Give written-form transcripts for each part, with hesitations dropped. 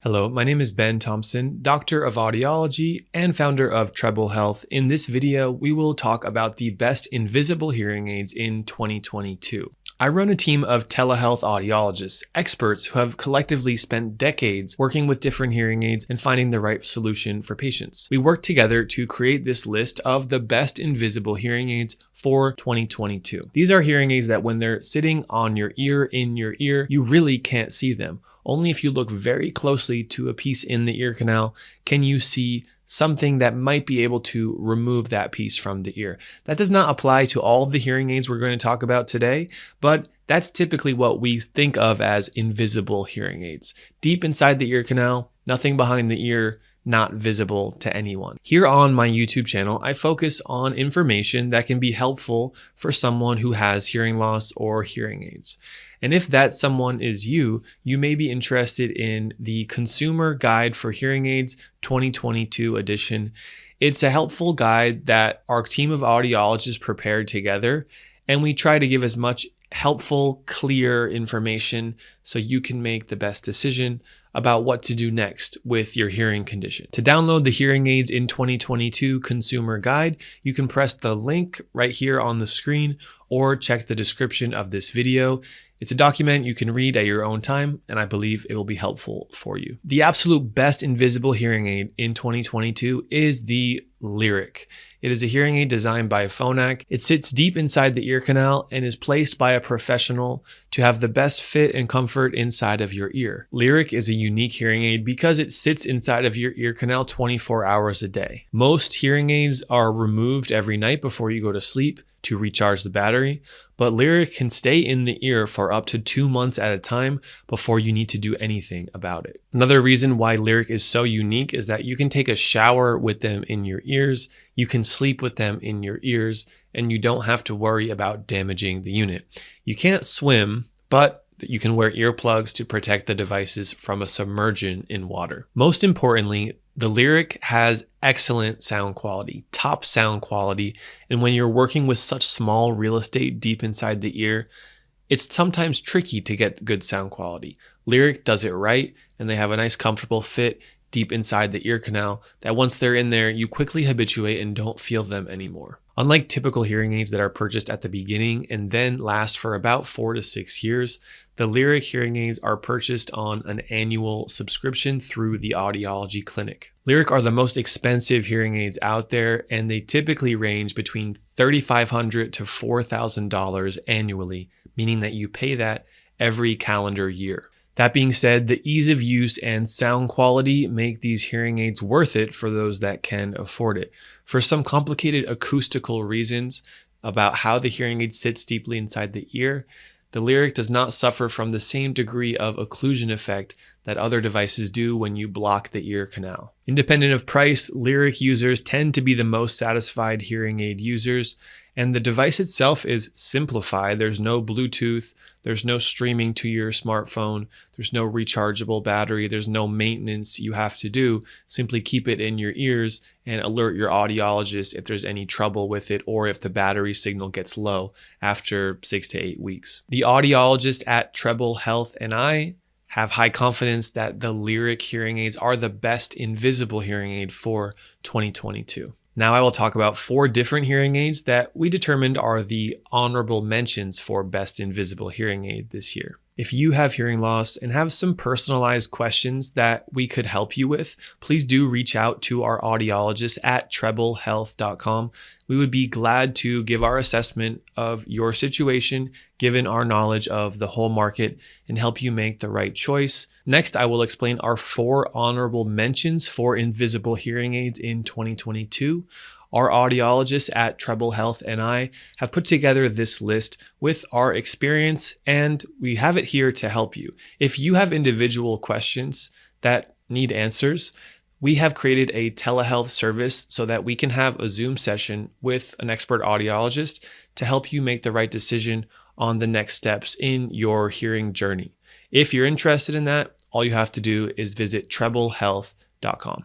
Hello, my name is Ben Thompson, Doctor of Audiology and founder of Treble Health. In this video, we will talk about the best invisible hearing aids in 2022. I run a team of telehealth audiologists, experts who have collectively spent decades working with different hearing aids and finding the right solution for patients. We work together to create this list of the best invisible hearing aids for 2022. These are hearing aids that when they're sitting on your ear, in your ear, you really can't see them. Only if you look very closely to a piece in the ear canal can you see something that might be able to remove that piece from the ear. That does not apply to all of the hearing aids we're going to talk about today, but that's typically what we think of as invisible hearing aids. Deep inside the ear canal, nothing behind the ear, not visible to anyone. Here on my YouTube channel, I focus on information that can be helpful for someone who has hearing loss or hearing aids. And if that someone is you, you may be interested in the Consumer Guide for Hearing Aids 2022 edition. It's a helpful guide that our team of audiologists prepared together, and we try to give as much helpful, clear information so you can make the best decision about what to do next with your hearing condition. To download the Hearing Aids in 2022 Consumer Guide, you can press the link right here on the screen or check the description of this video. It's a document you can read at your own time, and I believe it will be helpful for you. The absolute best invisible hearing aid in 2022 is the Lyric. It is a hearing aid designed by PHONAK. It sits deep inside the ear canal and is placed by a professional to have the best fit and comfort inside of your ear. Lyric is a unique hearing aid because it sits inside of your ear canal 24 hours a day. Most hearing aids are removed every night before you go to sleep to recharge the battery, but Lyric can stay in the ear for up to 2 months at a time before you need to do anything about it. Another reason why Lyric is so unique is that you can take a shower with them in your ears, you can sleep with them in your ears, and you don't have to worry about damaging the unit. You can't swim, but you can wear earplugs to protect the devices from a submersion in water. Most importantly, the Lyric has excellent sound quality, top sound quality, and when you're working with such small real estate deep inside the ear, it's sometimes tricky to get good sound quality. Lyric does it right, and they have a nice comfortable fit deep inside the ear canal that once they're in there, you quickly habituate and don't feel them anymore. Unlike typical hearing aids that are purchased at the beginning and then last for about 4 to 6 years, the Lyric hearing aids are purchased on an annual subscription through the audiology clinic. Lyric are the most expensive hearing aids out there, and they typically range between $3,500 to $4,000 annually, meaning that you pay that every calendar year. That being said, the ease of use and sound quality make these hearing aids worth it for those that can afford it. For some complicated acoustical reasons about how the hearing aid sits deeply inside the ear, the Lyric does not suffer from the same degree of occlusion effect that other devices do when you block the ear canal. Independent of price, Lyric users tend to be the most satisfied hearing aid users, and the device itself is simplified. There's no Bluetooth, there's no streaming to your smartphone, there's no rechargeable battery, there's no maintenance you have to do. Simply keep it in your ears and alert your audiologist if there's any trouble with it or if the battery signal gets low after 6 to 8 weeks. The audiologist at Treble Health and I have high confidence that the Lyric hearing aids are the best invisible hearing aid for 2022. Now I will talk about 4 different hearing aids that we determined are the honorable mentions for best invisible hearing aid this year. If you have hearing loss and have some personalized questions that we could help you with, please do reach out to our audiologist at treblehealth.com. We would be glad to give our assessment of your situation, given our knowledge of the whole market, and help you make the right choice. Next, I will explain our 4 honorable mentions for invisible hearing aids in 2022. Our audiologists at Treble Health and I have put together this list with our experience, and we have it here to help you. If you have individual questions that need answers, we have created a telehealth service so that we can have a Zoom session with an expert audiologist to help you make the right decision on the next steps in your hearing journey. If you're interested in that, all you have to do is visit treblehealth.com.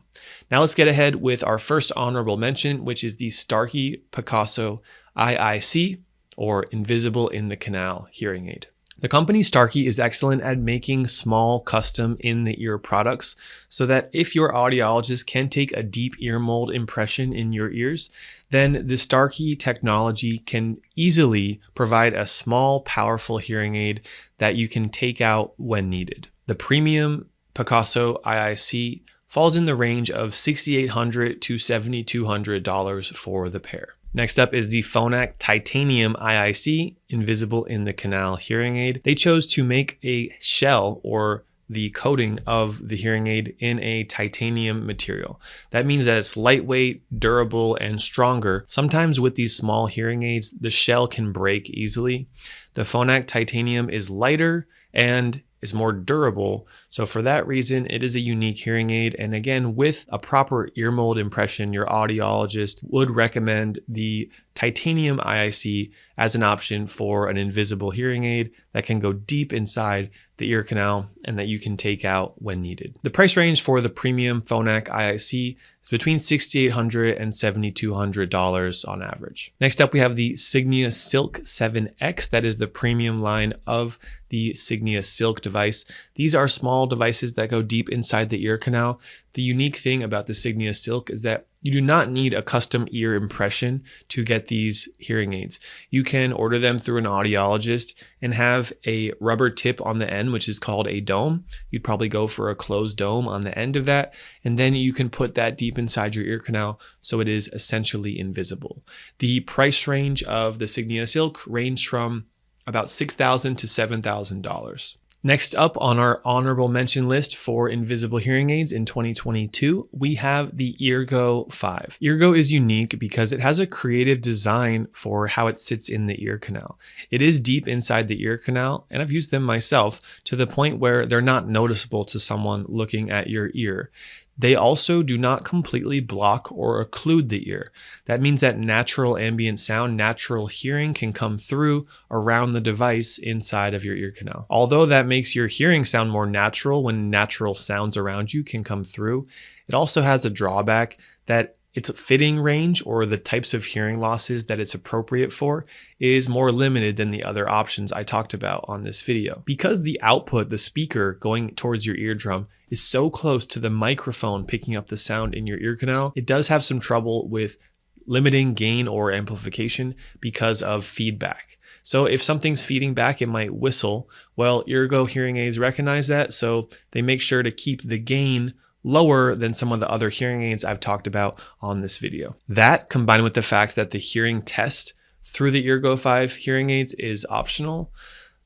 Now let's get ahead with our first honorable mention, which is the STARKEY PICASSO IIC, or Invisible in the Canal hearing aid. The company STARKEY is excellent at making small custom in-the-ear products so that if your audiologist can take a deep ear mold impression in your ears, then the STARKEY technology can easily provide a small, powerful hearing aid that you can take out when needed. The premium PICASSO IIC falls in the range of $6,800 to $7,200 for the pair. Next up is the PHONAK Titanium IIC, Invisible in the Canal hearing aid. They chose to make a shell or the coating of the hearing aid in a titanium material. That means that it's lightweight, durable, and stronger. Sometimes with these small hearing aids, the shell can break easily. The PHONAK Titanium is lighter and is more durable. So for that reason, it is a unique hearing aid. And again, with a proper ear mold impression, your audiologist would recommend the titanium IIC as an option for an invisible hearing aid that can go deep inside the ear canal and that you can take out when needed. The price range for the premium PHONAK IIC is between $6,800 and $7,200 on average. Next up, we have the SIGNIA Silk 7X. That is the premium line of the SIGNIA Silk device. These are small devices that go deep inside the ear canal. The unique thing about the SIGNIA Silk is that you do not need a custom ear impression to get these hearing aids. You can order them through an audiologist and have a rubber tip on the end, which is called a dome. You'd probably go for a closed dome on the end of that, and then you can put that deep inside your ear canal so it is essentially invisible. The price range of the SIGNIA Silk ranged from about $6,000 to $7,000. Next up on our honorable mention list for invisible hearing aids in 2022, we have the EARGO 5. EARGO is unique because it has a creative design for how it sits in the ear canal. It is deep inside the ear canal, and I've used them myself to the point where they're not noticeable to someone looking at your ear. They also do not completely block or occlude the ear. That means that natural ambient sound, natural hearing can come through around the device inside of your ear canal. Although that makes your hearing sound more natural when natural sounds around you can come through, it also has a drawback that its fitting range, or the types of hearing losses that it's appropriate for, is more limited than the other options I talked about on this video. Because the output, the speaker going towards your eardrum, is so close to the microphone picking up the sound in your ear canal, it does have some trouble with limiting gain or amplification because of feedback. So if something's feeding back, it might whistle. Well, EARGO hearing aids recognize that, so they make sure to keep the gain lower than some of the other hearing aids I've talked about on this video. That, combined with the fact that the hearing test through the EARGO 5 hearing aids is optional,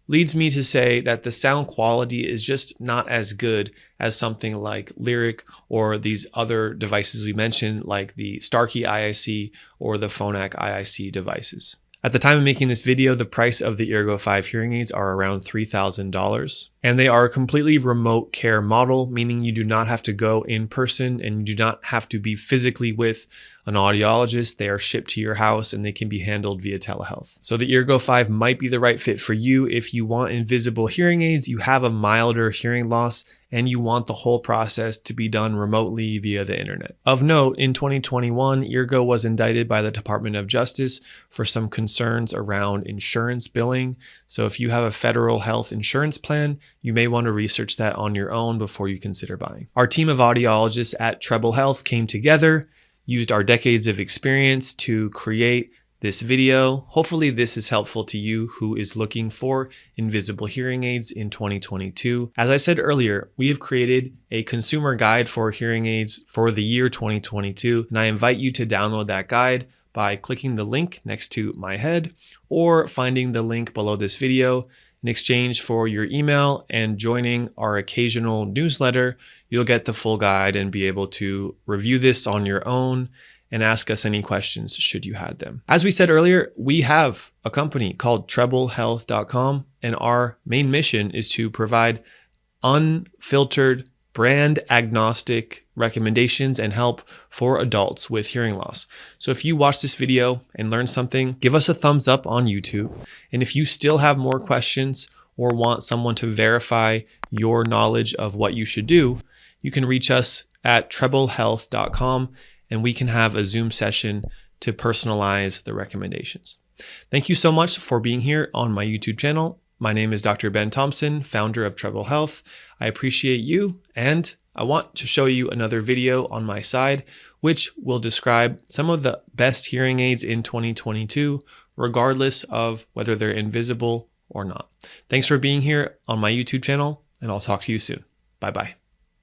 leads me to say that the sound quality is just not as good as something like Lyric or these other devices we mentioned, like the STARKEY IIC or the PHONAK IIC devices. At the time of making this video, the price of the EARGO 5 hearing aids are around $3,000, and they are a completely remote care model, meaning you do not have to go in person and you do not have to be physically with an audiologist. They are shipped to your house and they can be handled via telehealth. So the EARGO 5 might be the right fit for you if you want invisible hearing aids, you have a milder hearing loss, and you want the whole process to be done remotely via the internet. Of note, in 2021, EARGO was indicted by the Department of Justice for some concerns around insurance billing. So if you have a federal health insurance plan, you may want to research that on your own before you consider buying. Our team of audiologists at Treble Health came together, used our decades of experience to create this video. Hopefully this is helpful to you who is looking for invisible hearing aids in 2022. As I said earlier, we have created a consumer guide for hearing aids for the year 2022, and I invite you to download that guide by clicking the link next to my head or finding the link below this video. In exchange for your email and joining our occasional newsletter, you'll get the full guide and be able to review this on your own and ask us any questions should you have them. As we said earlier, we have a company called TrebleHealth.com, and our main mission is to provide unfiltered, brand agnostic recommendations and help for adults with hearing loss. So if you watch this video and learn something, give us a thumbs up on YouTube. And if you still have more questions or want someone to verify your knowledge of what you should do, you can reach us at TrebleHealth.com and we can have a Zoom session to personalize the recommendations. Thank you so much for being here on my YouTube channel, My name is Dr. Ben Thompson, founder of Treble Health. I appreciate you, and I want to show you another video on my side, which will describe some of the best hearing aids in 2022, regardless of whether they're invisible or not. Thanks for being here on my YouTube channel, and I'll talk to you soon. Bye-bye.